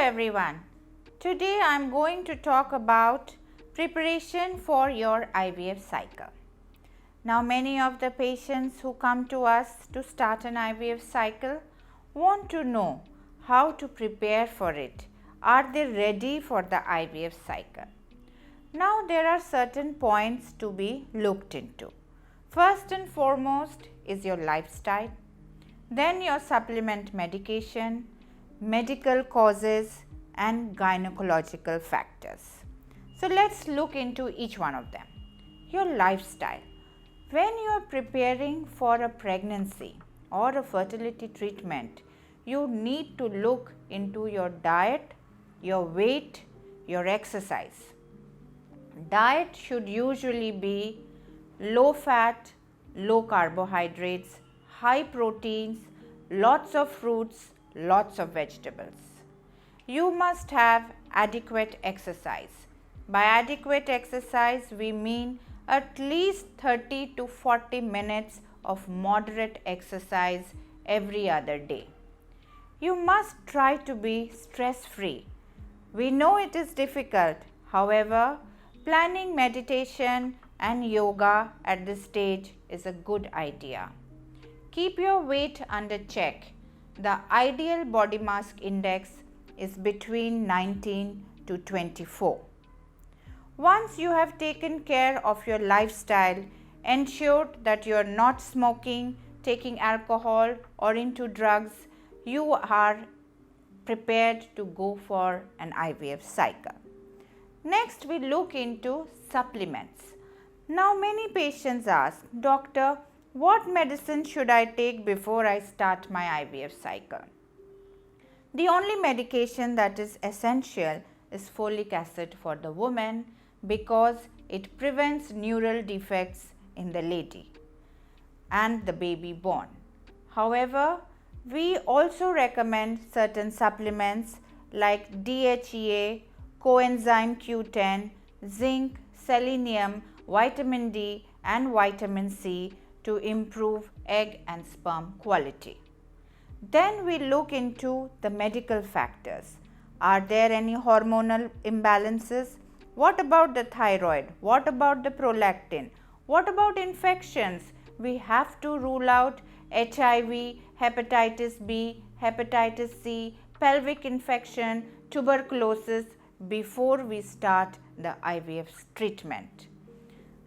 everyone. Today I am going to talk about preparation for your IVF cycle. Now many of the patients who come to us to start an IVF cycle want to know how to prepare for it. Are they ready for the IVF cycle? Now there are certain points to be looked into. First and foremost is your lifestyle, then your supplement medication, medical causes and gynecological factors. So let's look into each one of them. Your lifestyle. When you are preparing for a pregnancy or a fertility treatment, you need to look into your diet, your weight, your exercise. Diet should usually be low fat, low carbohydrates, high proteins, lots of fruits, lots of vegetables. You must have adequate exercise. By adequate exercise, we mean at least 30 to 40 minutes of moderate exercise every other day. You must try to be stress-free. We know it is difficult. However, planning meditation and yoga at this stage is a good idea. Keep your weight under check. The ideal body mass index is between 19 to 24. Once you have taken care of your lifestyle, ensure that you are not smoking, taking alcohol or into drugs, you are prepared to go for an IVF cycle. Next, we look into supplements. Now many patients ask, Doctor, what medicine should I take before I start my IVF cycle? The only medication that is essential is folic acid for the woman because it prevents neural defects in the lady and the baby born. However, we also recommend certain supplements like DHEA, coenzyme Q10, zinc, selenium, vitamin D and vitamin C to improve egg and sperm quality. Then we look into the medical factors. Are there any hormonal imbalances? What about the thyroid? What about the prolactin? What about infections? We have to rule out HIV, hepatitis B, hepatitis C, pelvic infection, tuberculosis before we start the IVF treatment.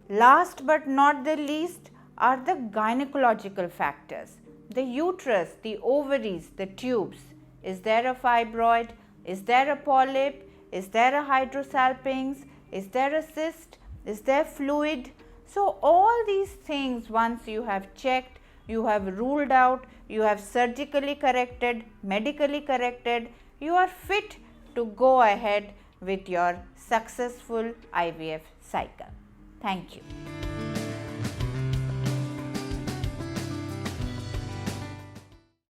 Last but not the least are the gynecological factors. The uterus, the ovaries, the tubes. Is there a fibroid? Is there a polyp? Is there a hydrosalpinx? Is there a cyst? Is there fluid? So all these things, once you have checked, you have ruled out, you have surgically corrected, medically corrected, you are fit to go ahead with your successful IVF cycle. Thank you.